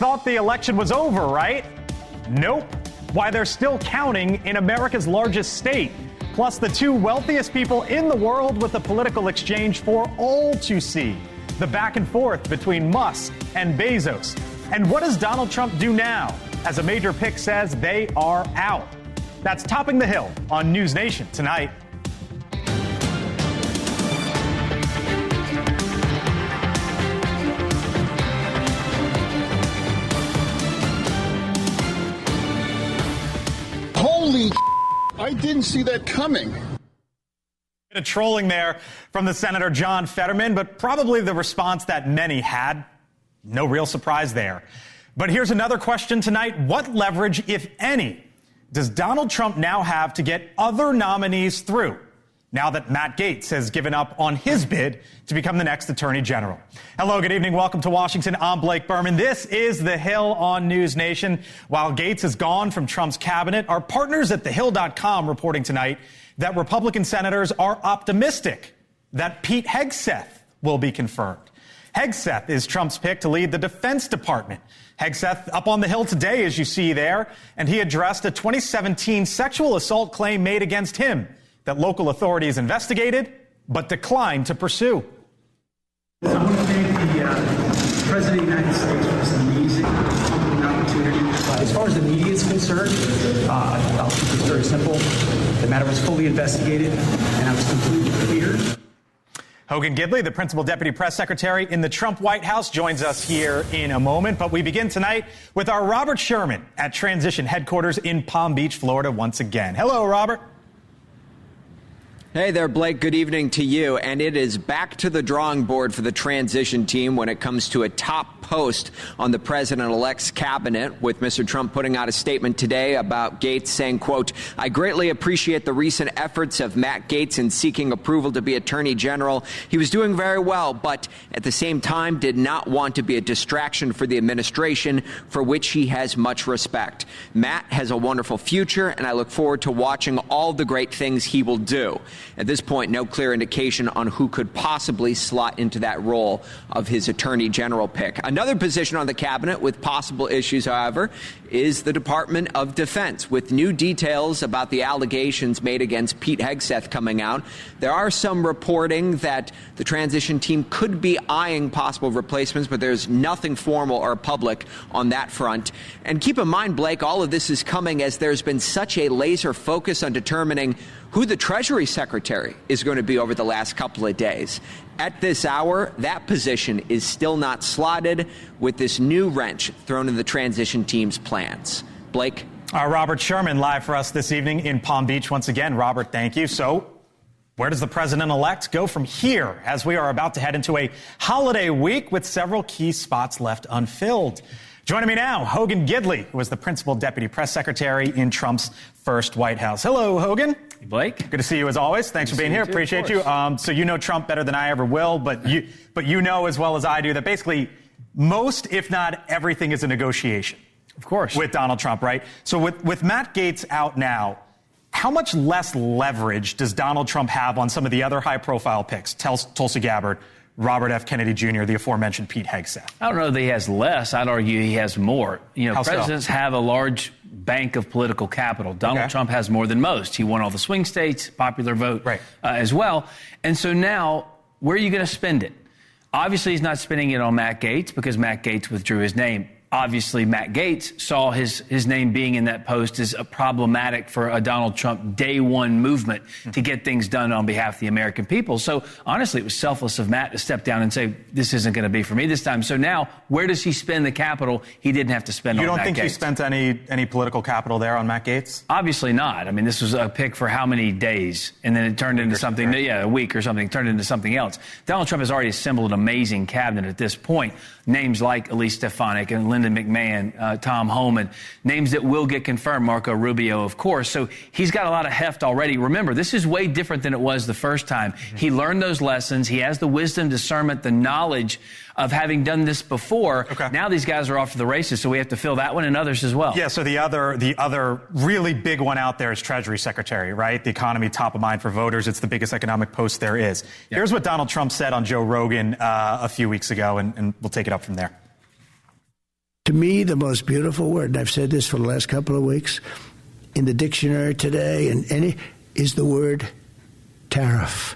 thought the election was over, right? Nope. Why, they're still counting in America's largest state. Plus, the two wealthiest people in the world with a political exchange for all to see. The back and forth between Musk and Bezos. And what does Donald Trump do now, as a major pick says they are out? That's Topping the Hill on NewsNation tonight. Holy I didn't see that coming. A trolling there from the Senator John Fetterman, but probably the response that many had. No real surprise there. But here's another question tonight. What leverage, if any, does Donald Trump now have to get other nominees through, now that Matt Gaetz has given up on his bid to become the next Attorney General? Hello, good evening. Welcome to Washington. I'm Blake Berman. This is The Hill on NewsNation. While Gaetz is gone from Trump's cabinet, our partners at TheHill.com reporting tonight that Republican senators are optimistic that Pete Hegseth will be confirmed. Hegseth is Trump's pick to lead the Defense Department. Hegseth up on the Hill today, as you see there, and he addressed a 2017 sexual assault claim made against him that local authorities investigated but declined to pursue. I want to thank the President of the United States for this amazing opportunity. As far as the media is concerned, I'll keep this very simple. The matter was fully investigated, and I was completely cleared. Hogan Gidley, the principal deputy press secretary in the Trump White House, joins us here in a moment. But we begin tonight with our Robert Sherman at Transition headquarters in Palm Beach, Florida, once again. Hello, Robert. Hey there, Blake. Good evening to you. And it is back to the drawing board for the transition team when it comes to a top post on the president-elect's cabinet, with Mr. Trump putting out a statement today about Gaetz saying, quote, "I greatly appreciate the recent efforts of Matt Gaetz in seeking approval to be Attorney General. He was doing very well, but at the same time did not want to be a distraction for the administration, for which he has much respect. Matt has a wonderful future, and I look forward to watching all the great things he will do." At this point, no clear indication on who could possibly slot into that role of his Attorney General pick. Another position on the cabinet with possible issues, however, is the Department of Defense. With new details about the allegations made against Pete Hegseth coming out, there are some reporting that the transition team could be eyeing possible replacements, but there's nothing formal or public on that front. And keep in mind, Blake, all of this is coming as there's been such a laser focus on determining who the Treasury Secretary is going to be over the last couple of days. At this hour, that position is still not slotted, with this new wrench thrown in the transition team's plans. Blake? Robert Sherman live for us this evening in Palm Beach once again. Robert, thank you. So where does the president-elect go from here, as we are about to head into a holiday week with several key spots left unfilled? Joining me now, Hogan Gidley, who was the principal deputy press secretary in Trump's first White House. Hello, Hogan. Hey, Blake. Good to see you as always. Thanks for being here. Appreciate you. So you know Trump better than I ever will, but you know as well as I do that basically most, if not everything, is a negotiation. Of course. With Donald Trump, right? So with Matt Gaetz out now, how much less leverage does Donald Trump have on some of the other high-profile picks? Tulsi Gabbard, Robert F. Kennedy Jr., the aforementioned Pete Hegseth. I don't know that he has less. I'd argue he has more. You know, How presidents have a large bank of political capital. Donald Trump has more than most. He won all the swing states, popular vote as well. And so now, where are you going to spend it? Obviously, he's not spending it on Matt Gaetz because Matt Gaetz withdrew his name. Obviously, Matt Gaetz saw his name being in that post as a problematic for a Donald Trump day one movement to get things done on behalf of the American people. So, honestly, it was selfless of Matt to step down and say, this isn't going to be for me this time. So now, where does he spend the capital he didn't have to spend on Matt Gaetz? You don't think he spent any political capital there on Matt Gaetz? Obviously not. I mean, this was a pick for how many days? And then it turned into something, a week or something, turned into something else. Donald Trump has already assembled an amazing cabinet at this point. Names like Elise Stefanik and Lyndon McMahon, Tom Homan, names that will get confirmed, Marco Rubio, of course. So he's got a lot of heft already. Remember, this is way different than it was the first time. He learned those lessons. He has the wisdom, discernment, the knowledge of having done this before. Now these guys are off to the races, so we have to fill that one and others as well. Yeah, so the other really big one out there is Treasury Secretary, right? The economy top of mind for voters. It's the biggest economic post there is. Yeah. Here's what Donald Trump said on Joe Rogan a few weeks ago, and we'll take it up from there. To me, the most beautiful word, and I've said this for the last couple of weeks, in the dictionary today, is the word tariff.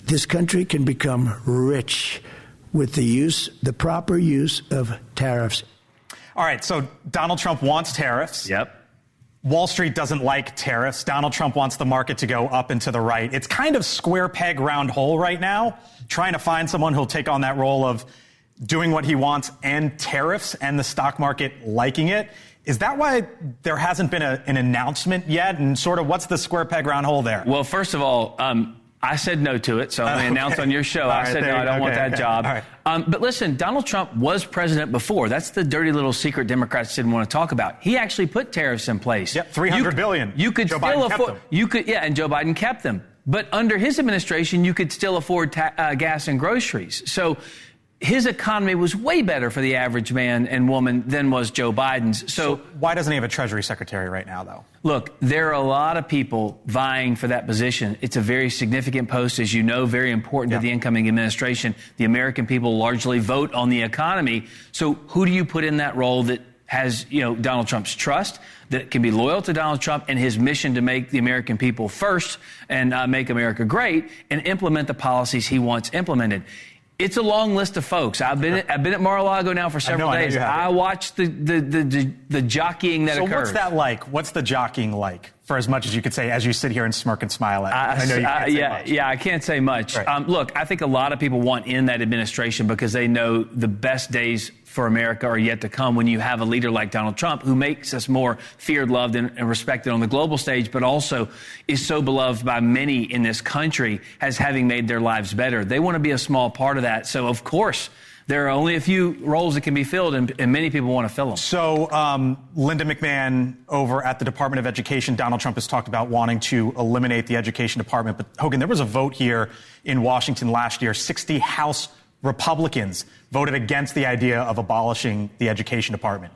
This country can become rich with the proper use of tariffs. All right, so Donald Trump wants tariffs. Yep. Wall Street doesn't like tariffs. Donald Trump wants the market to go up and to the right. It's kind of square peg, round hole right now, trying to find someone who'll take on that role of doing what he wants and tariffs and the stock market liking it. Is that why there hasn't been an announcement yet? And sort of what's the square peg, round hole there? Well, first of all, I said no to it, so I announced on your show. I said, no, I don't want that job. All right. But listen, Donald Trump was president before. That's the dirty little secret Democrats didn't want to talk about. He actually put tariffs in place. Yep, $300 billion. You could Joe still Biden afford. kept them. And Joe Biden kept them. But under his administration, you could still afford gas and groceries. So his economy was way better for the average man and woman than was Joe Biden's. So why doesn't he have a Treasury Secretary right now, though? Look, there are a lot of people vying for that position. It's a very significant post, as you know, very important to the incoming administration. The American people largely vote on the economy. So who do you put in that role that has, Donald Trump's trust, that can be loyal to Donald Trump and his mission to make the American people first and make America great and implement the policies he wants implemented? It's a long list of folks. I've been at Mar-a-Lago now for several days. I watched the jockeying that occurs. So what's that like? What's the jockeying like? For as much as you could say, as you sit here and smirk and smile at me. I know you can't say much. Yeah, I can't say much. Right. Look, I think a lot of people want in that administration because they know the best days for America are yet to come when you have a leader like Donald Trump who makes us more feared, loved, and respected on the global stage, but also is so beloved by many in this country as having made their lives better. They want to be a small part of that. So, of course, there are only a few roles that can be filled, and many people want to fill them. So, Linda McMahon over at the Department of Education, Donald Trump has talked about wanting to eliminate the education department. But, Hogan, there was a vote here in Washington last year. 60 House Republicans voted against the idea of abolishing the education department.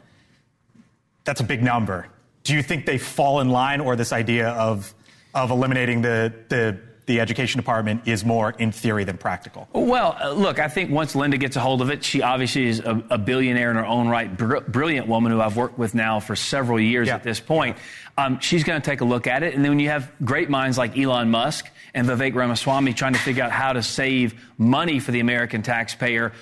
That's a big number. Do you think they fall in line, or this idea of eliminating the education department is more in theory than practical? Well, look, I think once Linda gets a hold of it, she obviously is a billionaire in her own right, brilliant woman who I've worked with now for several years at this point. She's going to take a look at it. And then when you have great minds like Elon Musk and Vivek Ramaswamy trying to figure out how to save money for the American taxpayer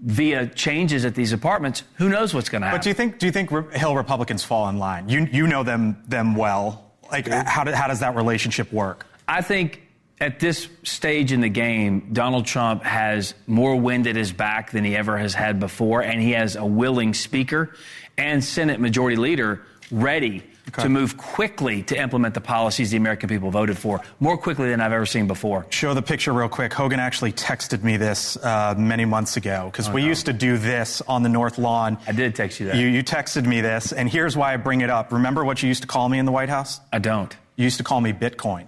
via changes at these departments, who knows what's going to happen? But do you think Hill Republicans fall in line? You know them well. Like, how does that relationship work? I think at this stage in the game, Donald Trump has more wind at his back than he ever has had before, and he has a willing speaker and Senate Majority Leader ready to move quickly to implement the policies the American people voted for, more quickly than I've ever seen before. Show the picture real quick. Hogan actually texted me this many months ago, because we used to do this on the North Lawn. I did text you that. You texted me this, and here's why I bring it up. Remember what you used to call me in the White House? I don't. You used to call me Bitcoin.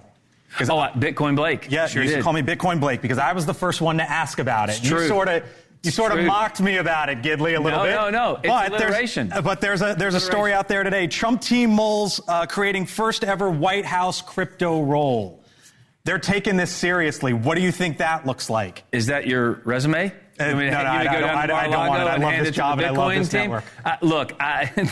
Bitcoin Blake. Yeah, sure you used to call me Bitcoin Blake because I was the first one to ask about it. You sort of mocked me about it, Gidley, a little bit. No. It's alliteration. But there's a story out there today. Trump team moles creating first ever White House crypto roll. They're taking this seriously. What do you think that looks like? Is that your resume? I don't want it. I love this job and I love this network. Look,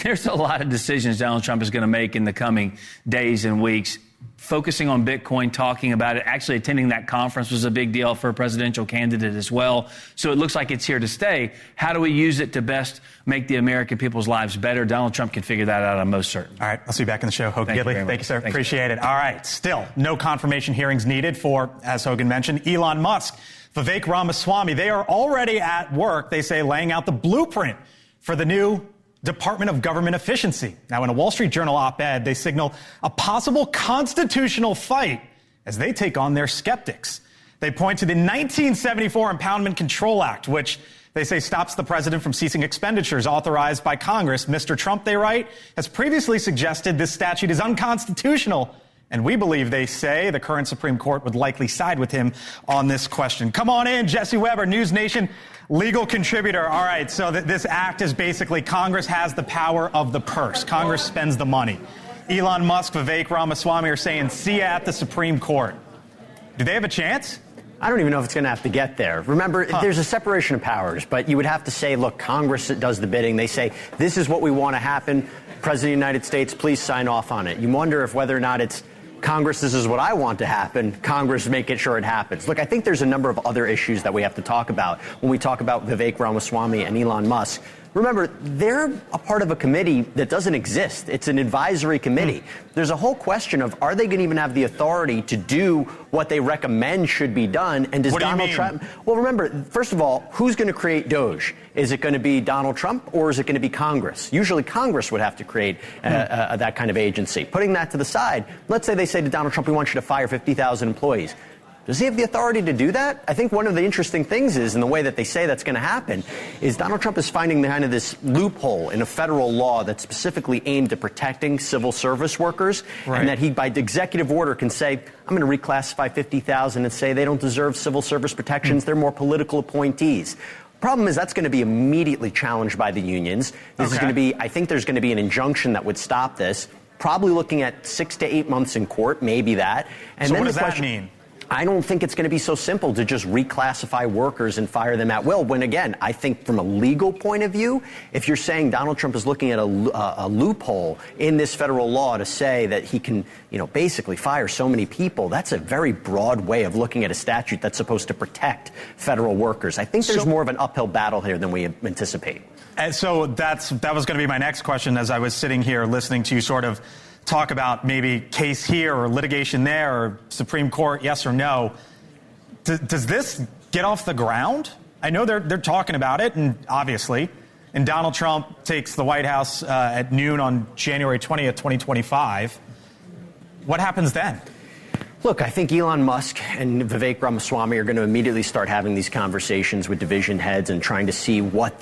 there's a lot of decisions Donald Trump is going to make in the coming days and weeks. Focusing on Bitcoin, talking about it, actually attending that conference was a big deal for a presidential candidate as well. So it looks like it's here to stay. How do we use it to best make the American people's lives better? Donald Trump can figure that out, I'm most certain. All right, I'll see you back in the show. Hogan Gidley, thank you, sir. Appreciate it. All right, still no confirmation hearings needed for, as Hogan mentioned, Elon Musk, Vivek Ramaswamy. They are already at work, they say, laying out the blueprint for the new Department of Government Efficiency. Now, in a Wall Street Journal op-ed, they signal a possible constitutional fight as they take on their skeptics. They point to the 1974 Impoundment Control Act, which they say stops the president from ceasing expenditures authorized by Congress. Mr. Trump, they write, has previously suggested this statute is unconstitutional. And we believe, they say, the current Supreme Court would likely side with him on this question. Come on in, Jesse Weber, NewsNation legal contributor. All right, so this act is basically Congress has the power of the purse. Congress spends the money. Elon Musk, Vivek Ramaswamy are saying, see ya at the Supreme Court. Do they have a chance? I don't even know if it's going to have to get there. Remember, there's a separation of powers, but you would have to say, look, Congress does the bidding. They say, this is what we want to happen. President of the United States, please sign off on it. You wonder if whether or not it's Congress, this is what I want to happen. Congress, making sure it happens. Look, I think there's a number of other issues that we have to talk about when we talk about Vivek Ramaswamy and Elon Musk. Remember, they're a part of a committee that doesn't exist. It's an advisory committee. There's a whole question of, are they going to even have the authority to do what they recommend should be done? And does Donald Trump... Well, remember, first of all, who's going to create DOGE? Is it going to be Donald Trump or is it going to be Congress? Usually Congress would have to create that kind of agency. Putting that to the side, let's say they say to Donald Trump, we want you to fire 50,000 employees. Does he have the authority to do that? I think one of the interesting things is, in the way that they say that's going to happen, is Donald Trump is finding kind of this loophole in a federal law that's specifically aimed at protecting civil service workers, and that he, by executive order, can say, I'm going to reclassify 50,000 and say they don't deserve civil service protections, they're more political appointees. Problem is that's going to be immediately challenged by the unions. This is going to be, I think there's going to be an injunction that would stop this, probably looking at 6 to 8 months in court, maybe that. And so then what does that mean? I don't think it's going to be so simple to just reclassify workers and fire them at will. When, again, I think from a legal point of view, if you're saying Donald Trump is looking at a loophole in this federal law to say that he can, basically fire so many people, that's a very broad way of looking at a statute that's supposed to protect federal workers. I think there's more of an uphill battle here than we anticipate. And so that was going to be my next question as I was sitting here listening to you sort of talk about maybe case here or litigation there or Supreme Court, yes or no. Does this get off the ground? I know they're talking about it, and obviously, and Donald Trump takes the White House at noon on January 20th, 2025. What happens then? Look, I think Elon Musk and Vivek Ramaswamy are going to immediately start having these conversations with division heads and trying to see what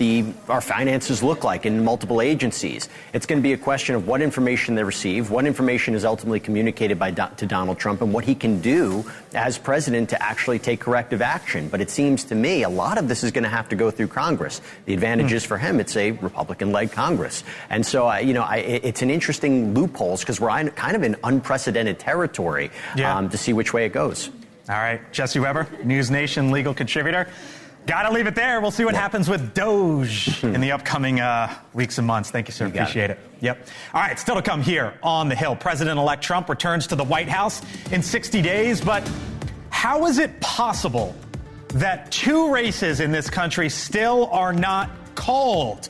our finances look like in multiple agencies. It's going to be a question of what information they receive, what information is ultimately communicated to Donald Trump, and what he can do as president to actually take corrective action. But it seems to me a lot of this is going to have to go through Congress. The advantage is for him, it's a Republican-led Congress. And so, it's an interesting loopholes because we're kind of in unprecedented territory. To see which way it goes. All right. Jesse Weber, NewsNation legal contributor. Got to leave it there. We'll see what happens with DOGE in the upcoming weeks and months. Thank you, sir. Appreciate it. Yep. All right. Still to come here on the Hill. President-elect Trump returns to the White House in 60 days. But how is it possible that 2 races in this country still are not called?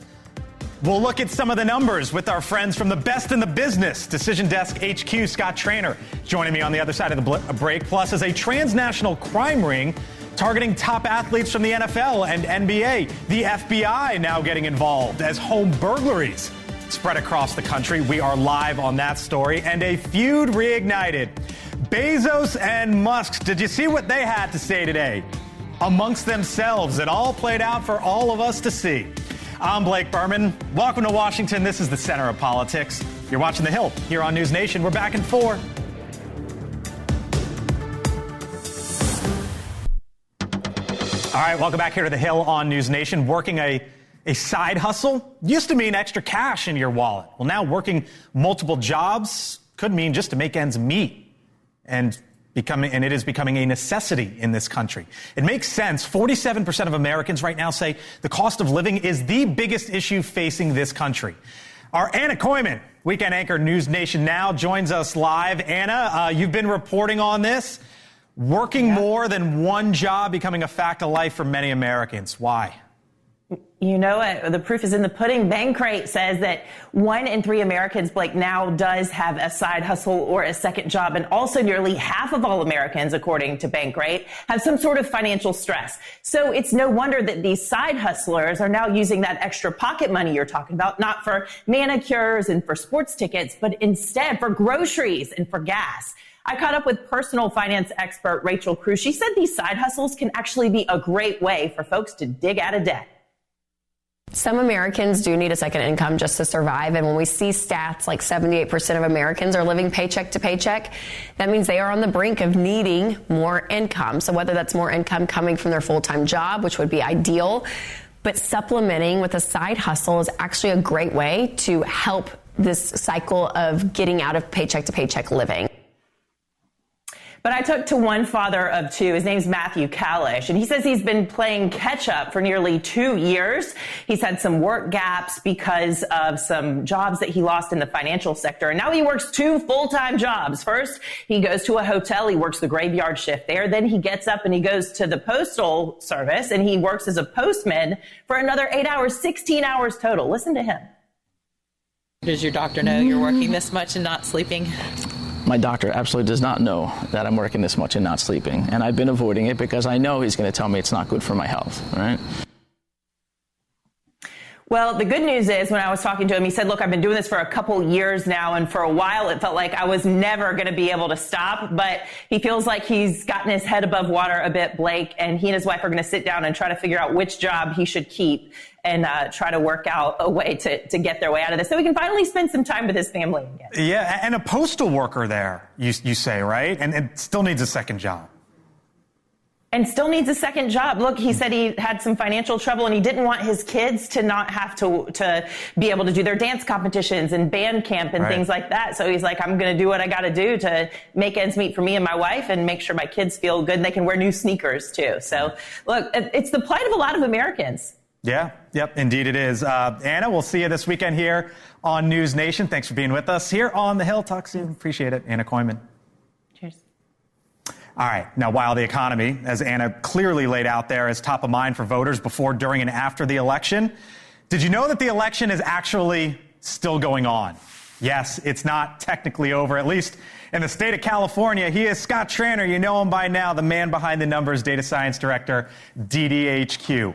We'll look at some of the numbers with our friends from the best in the business, Decision Desk HQ, Scott Traynor, joining me on the other side of the break. Plus, as a transnational crime ring targeting top athletes from the NFL and NBA, the FBI now getting involved as home burglaries spread across the country. We are live on that story, and a feud reignited. Bezos and Musk, did you see what they had to say today? Amongst themselves, it all played out for all of us to see. I'm Blake Berman. Welcome to Washington. This is the center of politics. You're watching The Hill here on NewsNation. We're back in 4. All right, welcome back here to The Hill on NewsNation. Working a side hustle used to mean extra cash in your wallet. Well, now working multiple jobs could mean just to make ends meet. And it is becoming a necessity in this country. It makes sense. 47% of Americans right now say the cost of living is the biggest issue facing this country. Our Anna Koyman, weekend anchor NewsNation Now, joins us live. Anna, you've been reporting on this. Working more than one job becoming a fact of life for many Americans. Why? You know it. The proof is in the pudding. Bankrate says that 1 in 3 Americans, Blake, now does have a side hustle or a second job. And also nearly half of all Americans, according to Bankrate, have some sort of financial stress. So it's no wonder that these side hustlers are now using that extra pocket money you're talking about, not for manicures and for sports tickets, but instead for groceries and for gas. I caught up with personal finance expert Rachel Cruz. She said these side hustles can actually be a great way for folks to dig out of debt. Some Americans do need a second income just to survive. And when we see stats like 78% of Americans are living paycheck to paycheck, that means they are on the brink of needing more income. So whether that's more income coming from their full-time job, which would be ideal, but supplementing with a side hustle is actually a great way to help this cycle of getting out of paycheck to paycheck living. But I took to one father of two. His name's Matthew Kalish, and he says he's been playing catch up for nearly 2 years. He's had some work gaps because of some jobs that he lost in the financial sector. And now he works 2 full-time jobs. First, he goes to a hotel. He works the graveyard shift there. Then he gets up and he goes to the postal service and he works as a postman for another 8 hours, 16 hours total. Listen to him. Does your doctor know you're working this much and not sleeping? My doctor absolutely does not know that I'm working this much and not sleeping. And I've been avoiding it because I know he's going to tell me it's not good for my health, right? Well, the good news is when I was talking to him, he said, look, I've been doing this for a couple years now. And for a while, it felt like I was never going to be able to stop. But he feels like he's gotten his head above water a bit, Blake. And he and his wife are going to sit down and try to figure out which job he should keep and try to work out a way to get their way out of this so he can finally spend some time with his family again. Yeah, and a postal worker there, you say, right? And still needs a second job. And still needs a second job. Look, he said he had some financial trouble and he didn't want his kids to not have to be able to do their dance competitions and band camp and things like that. So he's like, I'm going to do what I got to do to make ends meet for me and my wife and make sure my kids feel good and they can wear new sneakers too. So look, it's the plight of a lot of Americans. Yeah, yep, indeed it is. Anna, we'll see you this weekend here on NewsNation. Thanks for being with us here on The Hill. Talk soon. Appreciate it. Anna Koyman. Cheers. All right. Now, while the economy, as Anna clearly laid out there, is top of mind for voters before, during, and after the election, did you know that the election is actually still going on? Yes, it's not technically over, at least in the state of California. He is Scott Tranter. You know him by now, the man behind the numbers, data science director, DDHQ.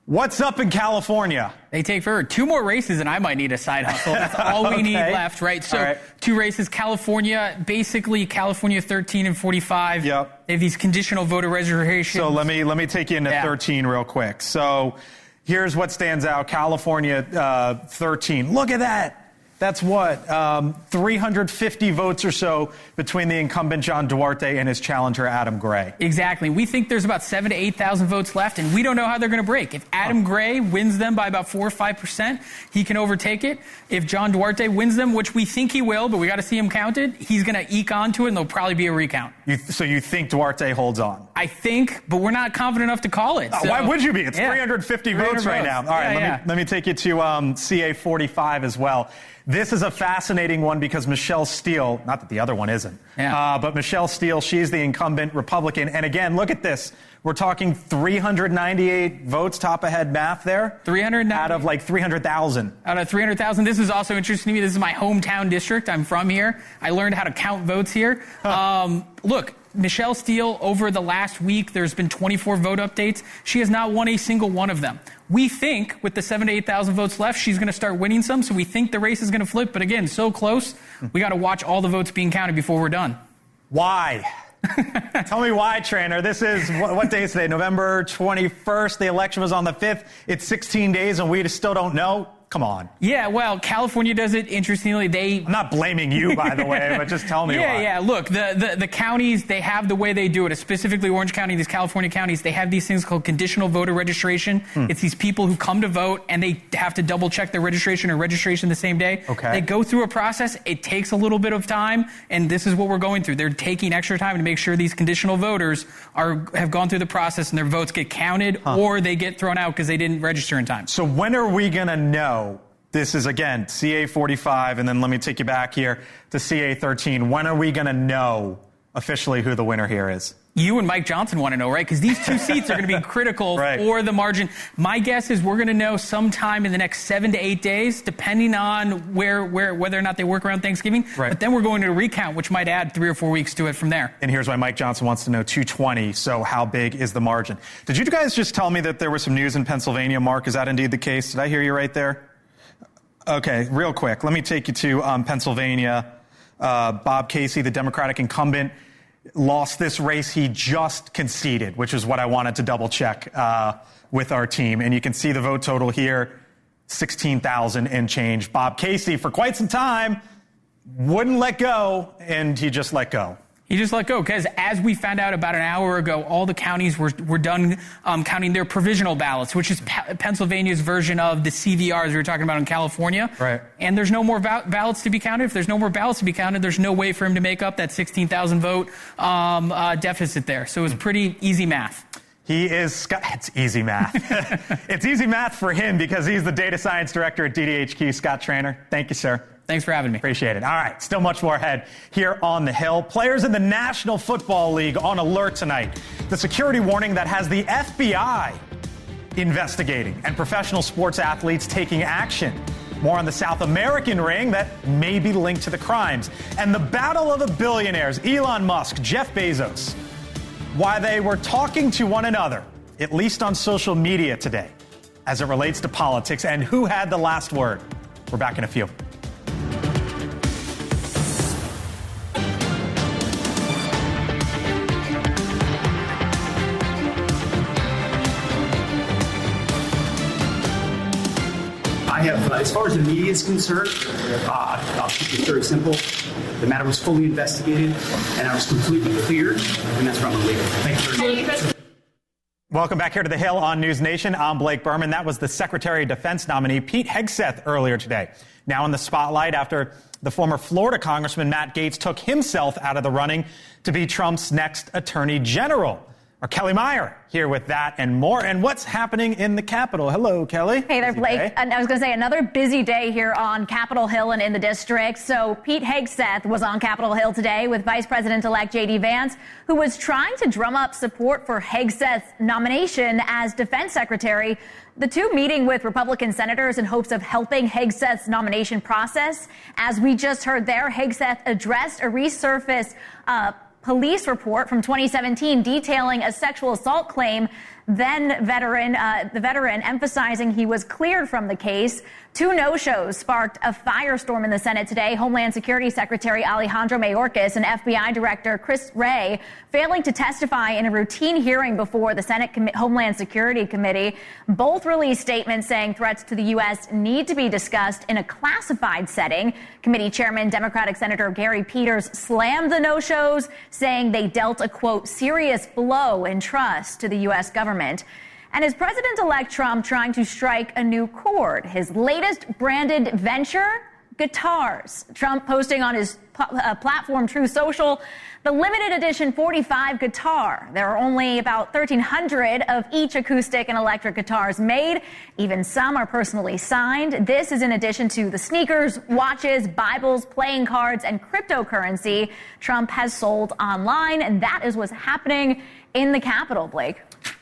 What's up in California? They take forever. 2 more races and I might need a side hustle. That's all we need left, right? So 2 races. California, basically California 13 and 45. Yep. They have these conditional voter reservations. So let me take you into 13 real quick. So here's what stands out. California 13. Look at that. That's what, 350 votes or so between the incumbent John Duarte and his challenger Adam Gray. Exactly. We think there's about 7,000 to 8,000 votes left, and we don't know how they're going to break. If Adam Gray wins them by about 4 or 5%, he can overtake it. If John Duarte wins them, which we think he will, but we got to see him counted, he's going to eke onto it, and there'll probably be a recount. So you think Duarte holds on? I think, but we're not confident enough to call it. So. Why would you be? It's 350 votes right now. All right, let me take you to CA 45 as well. This is a fascinating one because Michelle Steele, not that the other one isn't, but Michelle Steele, she's the incumbent Republican. And again, look at this. We're talking 398 votes, top ahead math there. 390 out of like 300,000. Out of 300,000. This is also interesting to me. This is my hometown district. I'm from here. I learned how to count votes here. Look, Michelle Steele, over the last week, there's been 24 vote updates. She has not won a single one of them. We think with the 7,000 to 8,000 votes left, she's going to start winning some. So we think the race is going to flip. But again, so close. We got to watch all the votes being counted before we're done. Why? Tell me why, Trainer. This is, what day is today? November 21st. The election was on the 5th. It's 16 days and we still don't know. Come on. Yeah, well, California does it interestingly. I'm not blaming you, by the way, but just tell me why. Yeah, look, the counties, they have the way they do it. Specifically Orange County, these California counties, they have these things called conditional voter registration. It's these people who come to vote and they have to double check their registration or registration the same day. Okay. They go through a process. It takes a little bit of time, and this is what we're going through. They're taking extra time to make sure these conditional voters have gone through the process and their votes get counted or they get thrown out because they didn't register in time. So when are we going to know? This is, again, CA 45, and then let me take you back here to CA 13. When are we going to know officially who the winner here is? You and Mike Johnson want to know, right? Because these 2 seats are going to be critical for the margin. My guess is we're going to know sometime in the next 7 to 8 days, depending on whether or not they work around Thanksgiving. But then we're going to recount, which might add 3 or 4 weeks to it from there. And here's why Mike Johnson wants to know 220. So how big is the margin? Did you guys just tell me that there was some news in Pennsylvania, Mark? Is that indeed the case? Did I hear you right there? Okay, real quick. Let me take you to Pennsylvania. Bob Casey, the Democratic incumbent, lost this race. He just conceded, which is what I wanted to double check with our team. And you can see the vote total here, 16,000 and change. Bob Casey, for quite some time, wouldn't let go, and he just let go. He just let go because, as we found out about an hour ago, all the counties were done counting their provisional ballots, which is Pennsylvania's version of the CVRs we were talking about in California. Right. And there's no more ballots to be counted. If there's no more ballots to be counted, there's no way for him to make up that 16,000 vote deficit there. So it was pretty easy math. It's easy math. It's easy math for him because he's the data science director at DDHQ. Scott Traynor, thank you, sir. Thanks for having me. Appreciate it. All right, still much more ahead here on the Hill. Players in the National Football League on alert tonight. The security warning that has the FBI investigating and professional sports athletes taking action. More on the South American ring that may be linked to the crimes. And the battle of the billionaires, Elon Musk, Jeff Bezos. Why they were talking to one another, at least on social media today, as it relates to politics and who had the last word. We're back in a few. As far as the media is concerned, I'll keep it very simple. The matter was fully investigated, and I was completely cleared, and that's where I'm going to leave it. Thank you very much. Welcome back here to the Hill on NewsNation. I'm Blake Berman. That was the Secretary of Defense nominee, Pete Hegseth, earlier today. Now in the spotlight after the former Florida Congressman Matt Gaetz took himself out of the running to be Trump's next Attorney General. Our Kelly Meyer here with that and more. And what's happening in the Capitol? Hello, Kelly. Hey there, Blake. And I was going to say another busy day here on Capitol Hill and in the district. So Pete Hegseth was on Capitol Hill today with Vice President-elect J.D. Vance, who was trying to drum up support for Hegseth's nomination as Defense Secretary. The two meeting with Republican senators in hopes of helping Hegseth's nomination process. As we just heard there, Hegseth addressed a resurfaced police report from 2017 detailing a sexual assault claim. Then the veteran emphasizing he was cleared from the case. Two no-shows sparked a firestorm in the Senate today. Homeland Security Secretary Alejandro Mayorkas and FBI Director Chris Wray failing to testify in a routine hearing before the Senate Homeland Security Committee. Both released statements saying threats to the U.S. need to be discussed in a classified setting. Committee Chairman Democratic Senator Gary Peters slammed the no-shows, saying they dealt a, quote, serious blow in trust to the U.S. government. And is President-elect Trump trying to strike a new chord? His latest branded venture? Guitars. Trump posting on his platform True Social the limited edition 45 guitar. There are only about 1,300 of each acoustic and electric guitars made. Even some are personally signed. This is in addition to the sneakers, watches, Bibles, playing cards, and cryptocurrency Trump has sold online. And that is what's happening in the Capitol, Blake.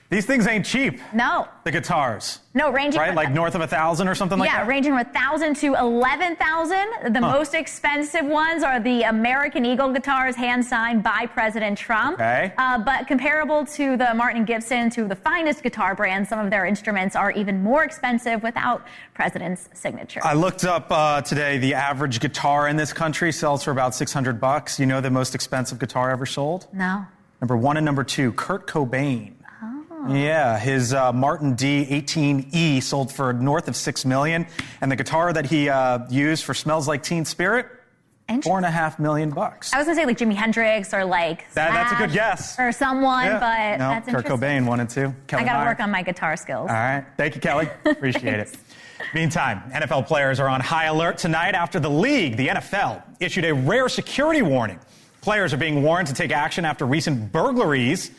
These things ain't cheap. No. The guitars. No, ranging right, like north of 1,000 or something like that. Yeah, ranging from 1,000 to 11,000. The most expensive ones are the American Eagle guitars, hand signed by President Trump. Okay. But comparable to the Martin & Gibson, to the finest guitar brands, some of their instruments are even more expensive without President's signature. I looked up today. The average guitar in this country sells for about $600. You know the most expensive guitar ever sold? No. Number 1 and number 2, Kurt Cobain. Yeah, his Martin D 18E sold for north of $6 million, and the guitar that he used for "Smells Like Teen Spirit," $4.5 million. I was gonna say like Jimi Hendrix or like that's a good guess or someone, yeah. But no, that's Kurt interesting. Cobain 1 and 2. Kelly I gotta Meyer. work on my guitar skills. All right, thank you, Kelly. Appreciate it. Meantime, NFL players are on high alert tonight after the league, the NFL, issued a rare security warning. Players are being warned to take action after recent burglaries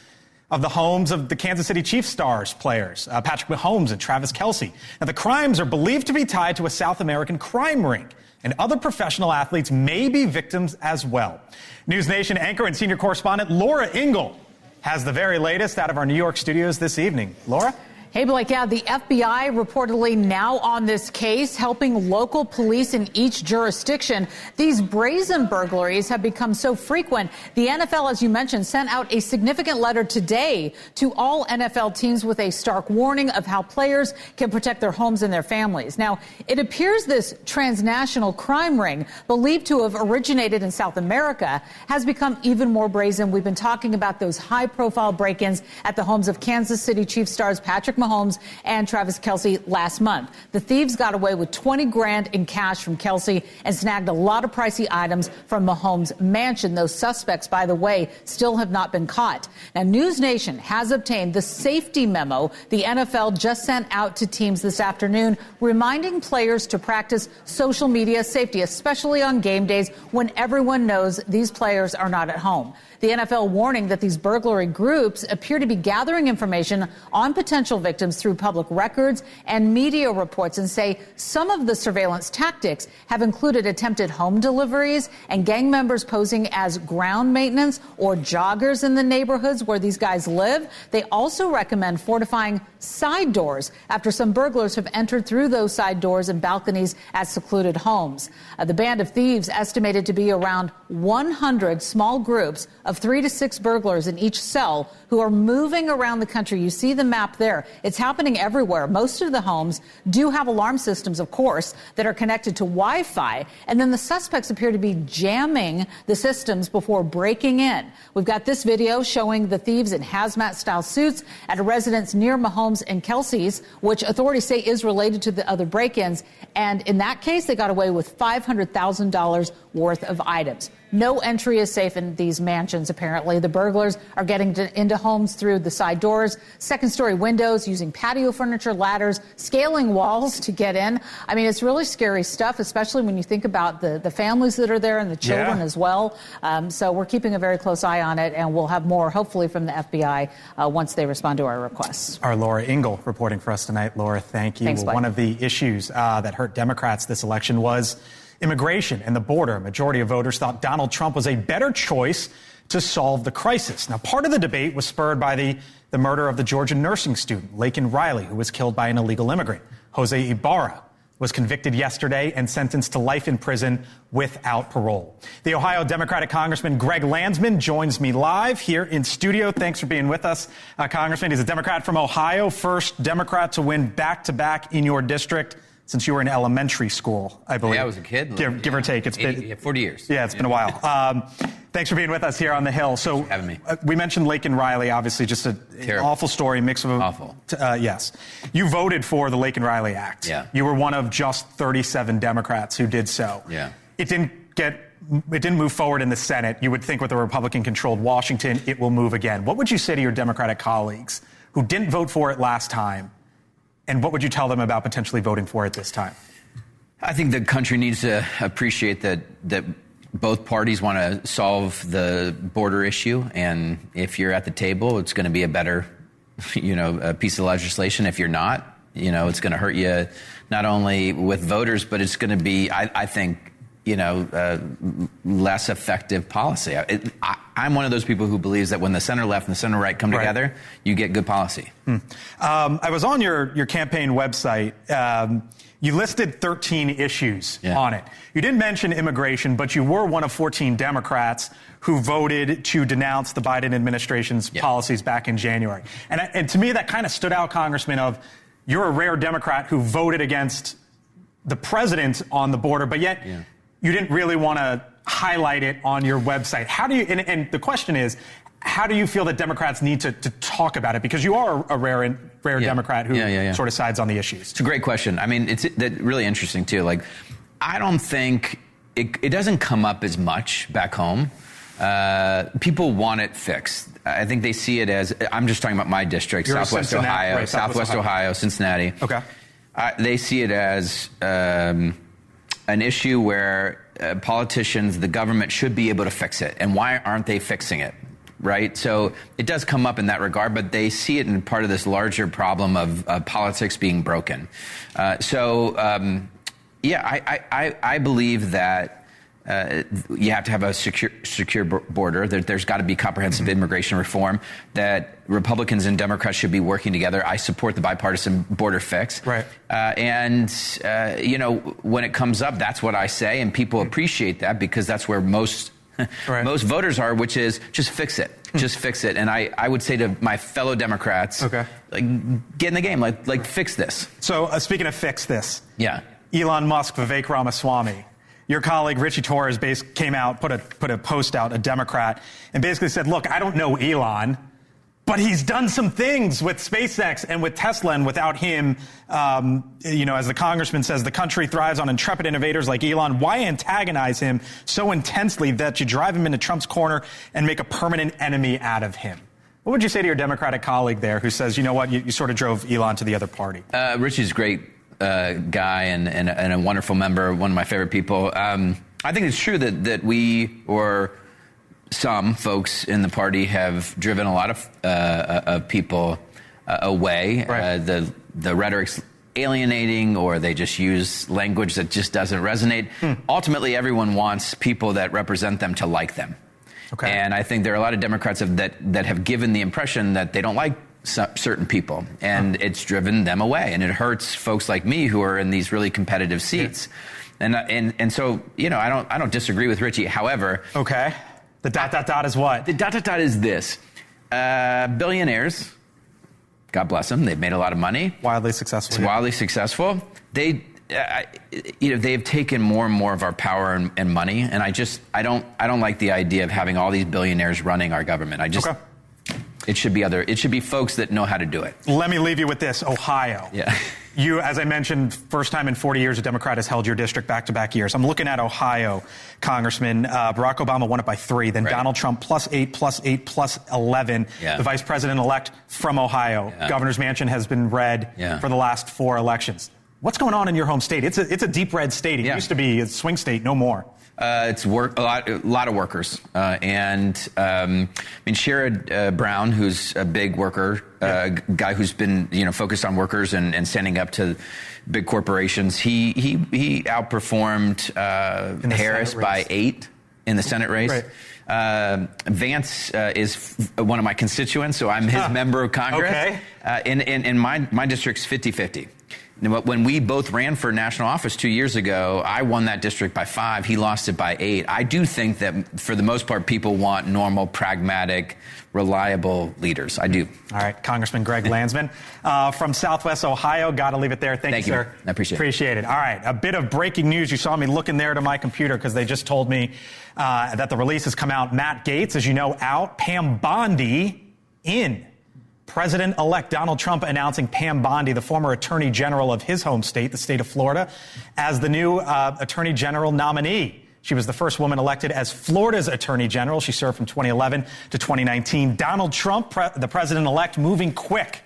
of the homes of the Kansas City Chiefs stars players, Patrick Mahomes and Travis Kelce. Now, the crimes are believed to be tied to a South American crime ring, and other professional athletes may be victims as well. NewsNation anchor and senior correspondent Laura Ingle has the very latest out of our New York studios this evening. Laura? Hey, Blake, yeah, the FBI reportedly now on this case, helping local police in each jurisdiction. These brazen burglaries have become so frequent. The NFL, as you mentioned, sent out a significant letter today to all NFL teams with a stark warning of how players can protect their homes and their families. Now, it appears this transnational crime ring, believed to have originated in South America, has become even more brazen. We've been talking about those high-profile break-ins at the homes of Kansas City Chiefs stars Patrick Mahomes and Travis Kelce last month. The thieves got away with $20,000 in cash from Kelce and snagged a lot of pricey items from Mahomes' mansion. Those suspects, by the way, still have not been caught. Now, NewsNation has obtained the safety memo the NFL just sent out to teams this afternoon, reminding players to practice social media safety, especially on game days when everyone knows these players are not at home. The NFL warning that these burglary groups appear to be gathering information on potential victims through public records and media reports, and say some of the surveillance tactics have included attempted home deliveries and gang members posing as ground maintenance or joggers in the neighborhoods where these guys live. They also recommend fortifying side doors after some burglars have entered through those side doors and balconies at secluded homes. The band of thieves estimated to be around 100 small groups of 3 to 6 burglars in each cell who are moving around the country. You see the map there. It's happening everywhere. Most of the homes do have alarm systems, of course, that are connected to Wi-Fi. And then the suspects appear to be jamming the systems before breaking in. We've got this video showing the thieves in hazmat-style suits at a residence near Mahomes and Kelce's, which authorities say is related to the other break-ins. And in that case, they got away with $500,000 worth of items. No entry is safe in these mansions, apparently. The burglars are getting into homes through the side doors, second-story windows, using patio furniture, ladders, scaling walls to get in. I mean, it's really scary stuff, especially when you think about the families that are there and the children as well. So we're keeping a very close eye on it, and we'll have more, hopefully, from the FBI once they respond to our requests. Our Laura Ingle reporting for us tonight. Laura, thank you. Thanks, well, one of the issues that hurt Democrats this election was immigration and the border. A majority of voters thought Donald Trump was a better choice to solve the crisis. Now, part of the debate was spurred by the murder of the Georgia nursing student, Laken Riley, who was killed by an illegal immigrant. Jose Ibarra was convicted yesterday and sentenced to life in prison without parole. The Ohio Democratic Congressman Greg Landsman joins me live here in studio. Thanks for being with us, Congressman. He's a Democrat from Ohio, first Democrat to win back-to-back in your district since you were in elementary school, I believe. Yeah, I was a kid. Give or take. It's been 40 years. Yeah, it's been a while. Thanks for being with us here on the Hill. So, having me. We mentioned Laken Riley, obviously just an awful story, mix of awful. Yes. You voted for the Laken Riley Act. Yeah. You were one of just 37 Democrats who did so. Yeah. It didn't move forward in the Senate. You would think with a Republican-controlled Washington, it will move again. What would you say to your Democratic colleagues who didn't vote for it last time? And what would you tell them about potentially voting for it this time? I think the country needs to appreciate that both parties want to solve the border issue. And if you're at the table, it's going to be a better, a piece of legislation. If you're not, it's going to hurt you not only with voters, but it's going to be, I think, less effective policy. I'm one of those people who believes that when the center left and the center right come together, you get good policy. I was on your campaign website. You listed 13 issues on it. You didn't mention immigration, but you were one of 14 Democrats who voted to denounce the Biden administration's policies back in January. And to me, that kind of stood out, Congressman, of you're a rare Democrat who voted against the president on the border, but yet you didn't really want to highlight it on your website. How do you, and the question is, how do you feel that Democrats need to talk about it? Because you are a rare Democrat who sort of sides on the issues. It's a great question. I mean, it's really interesting, too. Like, I don't think it doesn't come up as much back home. People want it fixed. I think they see it as, I'm just talking about my district, Southwest Ohio, right, Southwest Ohio, Cincinnati. Okay. They see it as an issue where politicians, the government should be able to fix it. And why aren't they fixing it? Right? So it does come up in that regard, but they see it in part of this larger problem of politics being broken. I believe that you have to have a secure border. There's got to be comprehensive immigration reform, that Republicans and Democrats should be working together. I support the bipartisan border fix. Right. When it comes up, that's what I say, and people appreciate that because that's where most voters are, which is just fix it. Just fix it. And I would say to my fellow Democrats, like, get in the game, like fix this. So speaking of fix this. Yeah. Elon Musk, Vivek Ramaswamy. Your colleague Richie Torres came out, put a post out, a Democrat, and basically said, look, I don't know Elon, But he's done some things with SpaceX and with Tesla, and without him, as the congressman says, the country thrives on intrepid innovators like Elon. Why antagonize him so intensely that you drive him into Trump's corner and make a permanent enemy out of him? What would you say to your Democratic colleague there who says, you know what, you sort of drove Elon to the other party? Richie's a great guy and a wonderful member, one of my favorite people. I think it's true that we, or some folks in the party, have driven a lot of people away. Right. The rhetoric's alienating, or they just use language that just doesn't resonate. Ultimately, everyone wants people that represent them to like them. Okay. And I think there are a lot of Democrats that have given the impression that they don't like certain people, and it's driven them away, and it hurts folks like me who are in these really competitive seats. Yeah. And so, I don't disagree with Richie. However, okay, the ... is what? The ... is this: billionaires, God bless them, they've made a lot of money, wildly successful. It's wildly successful. They've taken more and more of our power and money, and I don't like the idea of having all these billionaires running our government. Okay. It should be folks that know how to do it. Let me leave you with this. Ohio. Yeah. You, as I mentioned, first time in 40 years a Democrat has held your district back-to-back years. I'm looking at Ohio, Congressman. Barack Obama won it by 3. Then Donald Trump +8, +8, +11. Yeah. The vice president-elect from Ohio. Yeah. Governor's mansion has been red for the last 4 elections. What's going on in your home state? It's a deep red state. It used to be a swing state, no more. It's a lot of workers, Sherrod Brown, who's a big worker, guy who's been focused on workers and standing up to big corporations. He outperformed Harris by 8 in the Senate race. Right. Vance is one of my constituents, so I'm his member of Congress. Okay. In my district's 50-50. When we both ran for national office 2 years ago, I won that district by 5. He lost it by 8. I do think that, for the most part, people want normal, pragmatic, reliable leaders. I do. All right. Congressman Greg Landsman from Southwest Ohio. Got to leave it there. Thank you, sir. I appreciate it. Appreciate it. All right. A bit of breaking news. You saw me looking there to my computer because they just told me that the release has come out. Matt Gaetz, as you know, out. Pam Bondi in. President-elect Donald Trump announcing Pam Bondi, the former Attorney General of his home state, the state of Florida, as the new Attorney General nominee. She was the first woman elected as Florida's Attorney General. She served from 2011 to 2019. Donald Trump, the president-elect, moving quick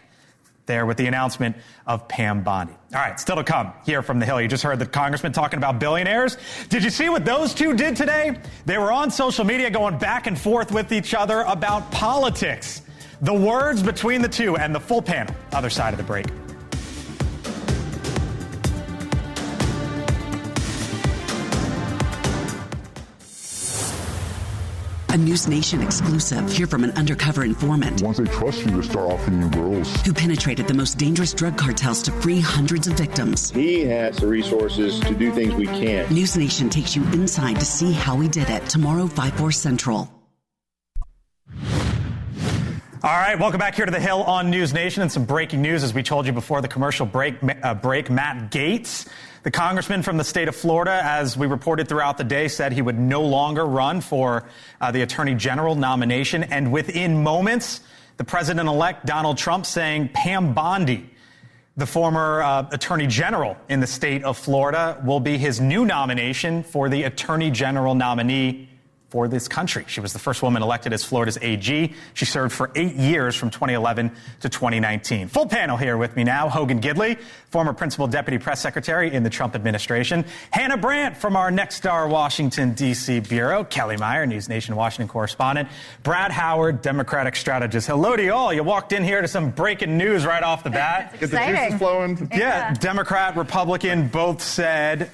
there with the announcement of Pam Bondi. All right, still to come here from the Hill. You just heard the congressman talking about billionaires. Did you see what those two did today? They were on social media going back and forth with each other about politics. The words between the two, and the full panel, other side of the break. A NewsNation exclusive. Hear from an undercover informant. Once they trust you, to start offering you girls. Who penetrated the most dangerous drug cartels to free hundreds of victims. He has the resources to do things we can't. NewsNation takes you inside to see how he did it. Tomorrow, 5/4 Central. All right, welcome back here to the Hill on NewsNation, and some breaking news. As we told you before the commercial break, Matt Gaetz, the congressman from the state of Florida, as we reported throughout the day, said he would no longer run for the Attorney General nomination. And within moments, the president-elect Donald Trump saying Pam Bondi, the former Attorney General in the state of Florida, will be his new nomination for the Attorney General nominee for this country. She was the first woman elected as Florida's AG. She served for 8 years from 2011 to 2019. Full panel here with me now. Hogan Gidley, former principal deputy press secretary in the Trump administration. Hannah Brandt from our Nexstar Washington, D.C. bureau. Kelly Meyer, NewsNation Washington correspondent. Brad Howard, Democratic strategist. Hello to you all. You walked in here to some breaking news right off the bat. Get the juices flowing. Yeah, Democrat, Republican both said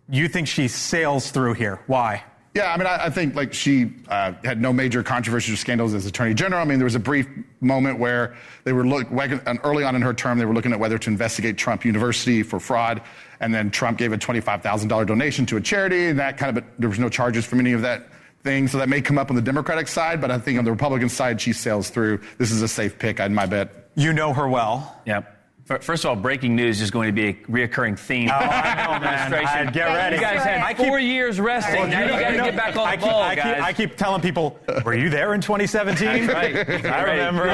you think she sails through here. Why? Yeah, I think she had no major controversies or scandals as Attorney General. There was a brief moment where they were early on in her term, they were looking at whether to investigate Trump University for fraud, and then Trump gave a $25,000 donation to a charity, and that there was no charges from any of that thing. So that may come up on the Democratic side, but I think on the Republican side, she sails through. This is a safe pick, in my bet. You know her well. Yep. First of all, breaking news is going to be a reoccurring theme. Oh, I know, man. Get ready. You guys had 4 years resting. Now you got to get back on the ball, guys. I keep telling people, were you there in 2017? Right. I remember.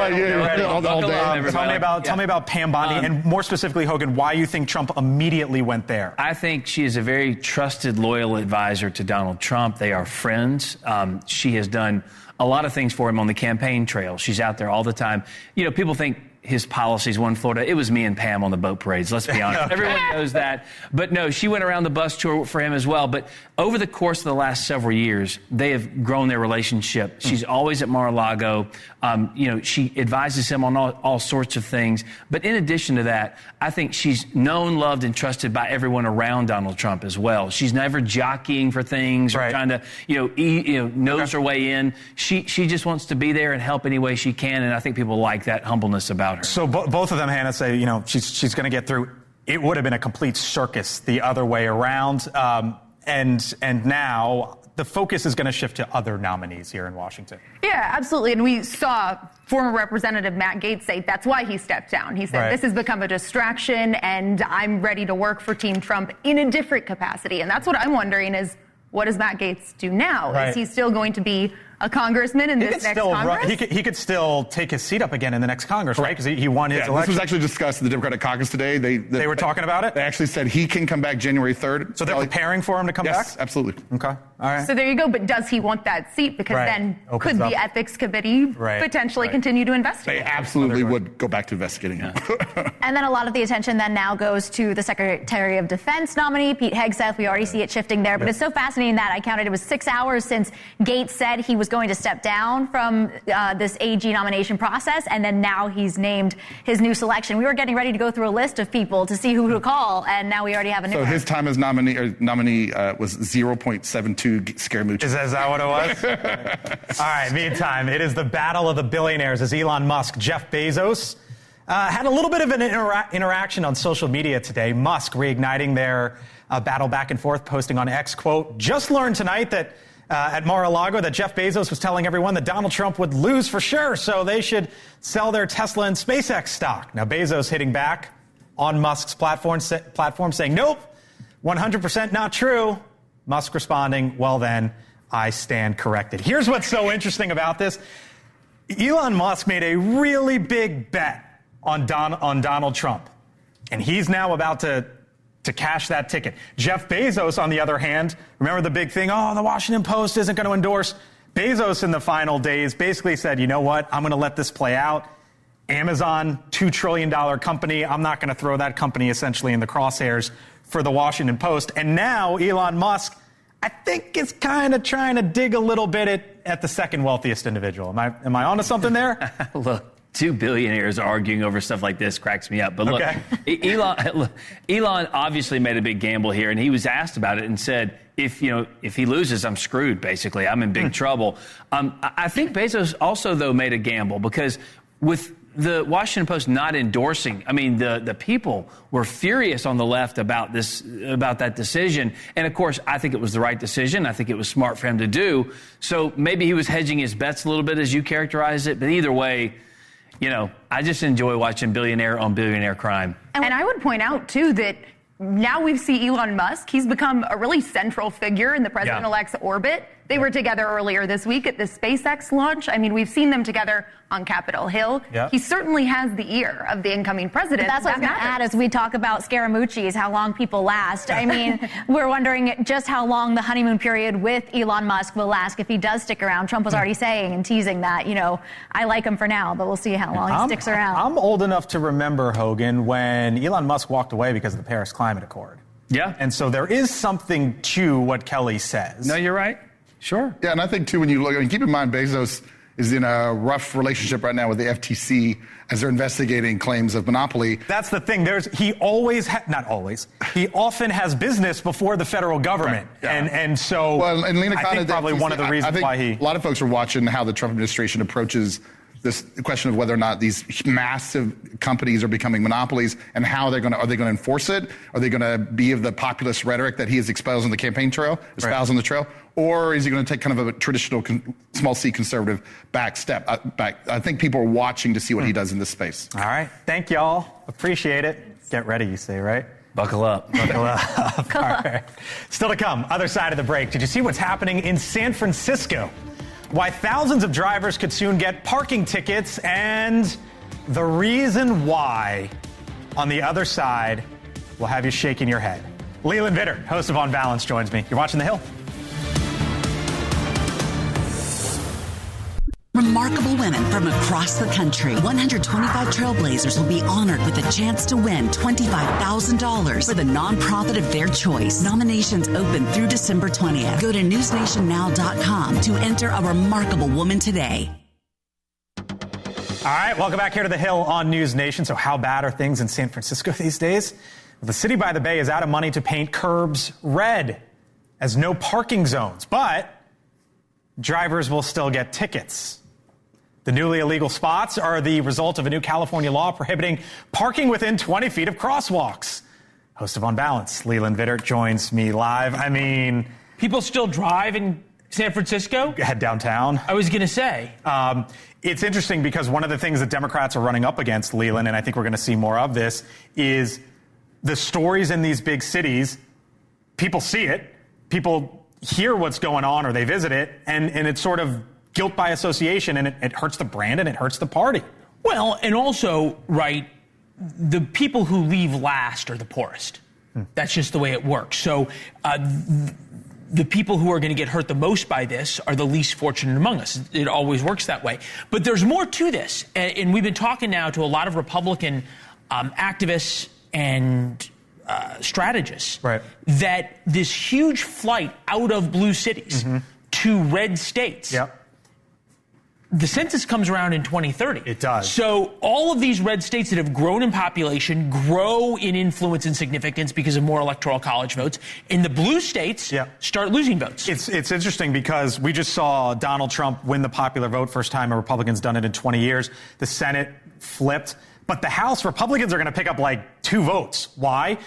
Tell me about Pam Bondi, and more specifically, Hogan, why you think Trump immediately went there. I think she is a very trusted, loyal advisor to Donald Trump. They are friends. She has done a lot of things for him on the campaign trail. She's out there all the time. You know, people think his policies won Florida. It was me and Pam on the boat parades. Let's be honest. Everyone knows that. But no, she went around the bus tour for him as well. But over the course of the last several years, they have grown their relationship. She's always at Mar-a-Lago. She advises him on all sorts of things. But in addition to that, I think she's known, loved, and trusted by everyone around Donald Trump as well. She's never jockeying for things or trying to, nose her way in. She just wants to be there and help any way she can. And I think people like that humbleness about her. So both of them, Hannah, say, she's going to get through. It would have been a complete circus the other way around. And now the focus is going to shift to other nominees here in Washington. Yeah, absolutely. And we saw former Representative Matt Gaetz say that's why he stepped down. He said, this has become a distraction and I'm ready to work for Team Trump in a different capacity. And that's what I'm wondering is, what does Matt Gaetz do now? Is he still going to be a congressman in this next Congress? He could still take his seat up again in the next Congress, right? Because he won his election. This was actually discussed in the Democratic caucus today. They were talking about it? They actually said he can come back January 3rd. So they're preparing for him to come back? Yes, absolutely. Okay. All right. So there you go. But does he want that seat? Because then could the ethics committee potentially continue to investigate? They absolutely would go back to investigating him. And then a lot of the attention then now goes to the Secretary of Defense nominee, Pete Hegseth. We already see it shifting there. But it's so fascinating that I counted it was 6 hours since Gaetz said he was going to step down from this AG nomination process, and then now he's named his new selection. We were getting ready to go through a list of people to see who to call, and now we already have a new one. So his time as nominee was 0.72 Scaramucci. Is that what it was? All right, meantime, it is the battle of the billionaires as Elon Musk, Jeff Bezos, had a little bit of an interaction on social media today. Musk reigniting their battle back and forth, posting on X, quote, just learned tonight that at Mar-a-Lago that Jeff Bezos was telling everyone that Donald Trump would lose for sure, so they should sell their Tesla and SpaceX stock. Now, Bezos hitting back on Musk's platform saying, nope, 100% not true. Musk responding, well then, I stand corrected. Here's what's so interesting about this. Elon Musk made a really big bet on Donald Trump, and he's now about to cash that ticket. Jeff Bezos, on the other hand, remember the big thing, the Washington Post isn't going to endorse. Bezos in the final days basically said, you know what, I'm going to let this play out. Amazon, $2 trillion company, I'm not going to throw that company essentially in the crosshairs for the Washington Post. And now Elon Musk, I think, is kind of trying to dig a little bit at the second wealthiest individual. Am I onto something there? Look. Two billionaires arguing over stuff like this cracks me up. But look, Elon obviously made a big gamble here, and he was asked about it and said, if he loses, I'm screwed, basically. I'm in big trouble. I think Bezos also, though, made a gamble because with the Washington Post not endorsing, the people were furious on the left about that decision. And, of course, I think it was the right decision. I think it was smart for him to do. So maybe he was hedging his bets a little bit, as you characterize it. But either way, I just enjoy watching billionaire on billionaire crime. And I would point out, too, that now we see Elon Musk. He's become a really central figure in the president-elect's orbit. They were together earlier this week at the SpaceX launch. We've seen them together on Capitol Hill. Yep. He certainly has the ear of the incoming president. But that's what I was going to add as we talk about Scaramucci's, how long people last. We're wondering just how long the honeymoon period with Elon Musk will last if he does stick around. Trump was already saying and teasing that, I like him for now, but we'll see how long he sticks around. I'm old enough to remember, Hogan, when Elon Musk walked away because of the Paris Climate Accord. Yeah. And so there is something to what Kelly says. No, you're right. Sure. Yeah, and I think, too, when you look, keep in mind Bezos is in a rough relationship right now with the FTC as they're investigating claims of monopoly. That's the thing. He often has business before the federal government. Right. Yeah. And so and Lena I think probably one of the reasons why a lot of folks are watching how the Trump administration approaches this question of whether or not these massive companies are becoming monopolies and how are they going to enforce it? Are they going to be of the populist rhetoric that he has espoused on the campaign trail, on the trail? Or is he going to take kind of a traditional small c conservative back step? I think people are watching to see what he does in this space. All right. Thank y'all. Appreciate it. Get ready, you say, right? Buckle up. Buckle up. All right. Still to come, other side of the break. Did you see what's happening in San Francisco? Why thousands of drivers could soon get parking tickets and the reason why. On the other side, we'll have you shaking your head. Leland Vitter, host of On Balance, joins me. You're watching The Hill. Remarkable women from across the country. 125 trailblazers will be honored with a chance to win $25,000 for the nonprofit of their choice. Nominations open through December 20th. Go to newsnationnow.com to enter a remarkable woman today. All right, welcome back here to The Hill on News Nation. So how bad are things in San Francisco these days? Well, the city by the bay is out of money to paint curbs red as no parking zones, but drivers will still get tickets. The newly illegal spots are the result of a new California law prohibiting parking within 20 feet of crosswalks. Host of On Balance, Leland Vitter, joins me live. I mean, people still drive in San Francisco? Head downtown. I was going to say. It's interesting because one of the things that Democrats are running up against, Leland, and I think we're going to see more of this, is the stories in these big cities. People see it. People hear what's going on or they visit it, and it's sort of guilt by association, and it hurts the brand and it hurts the party. Well, and also, right, the people who leave last are the poorest. That's just the way it works. So the people who are going to get hurt the most by this are the least fortunate among us. It always works that way. But there's more to this. And we've been talking now to a lot of Republican activists and strategists, right, that this huge flight out of blue cities to red states, the census comes around in 2030. It does. So all of these red states that have grown in population grow in influence and significance because of more electoral college votes. And the blue states start losing votes. It's interesting because we just saw Donald Trump win the popular vote. First time a Republican's done it in 20 years. The Senate flipped. But the House, Republicans are going to pick up like 2 votes. Why?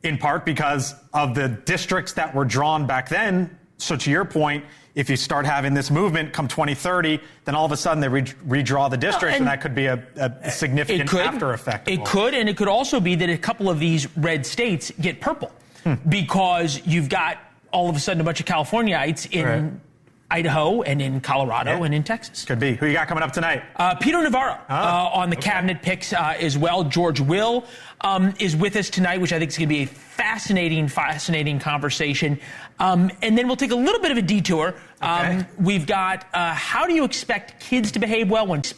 In part because of the districts that were drawn back then. So to your point, if you start having this movement come 2030, then all of a sudden they redraw the districts, and that could be a significant after effect. It could, and it could also be that a couple of these red states get purple because you've got all of a sudden a bunch of Californiites in Idaho and in Colorado and in Texas. Could be. Who you got coming up tonight? Peter Navarro on the cabinet picks as well. George Will is with us tonight, which I think is going to be a fascinating conversation. And then we'll take a little bit of a detour. We've got how do you expect kids to behave well when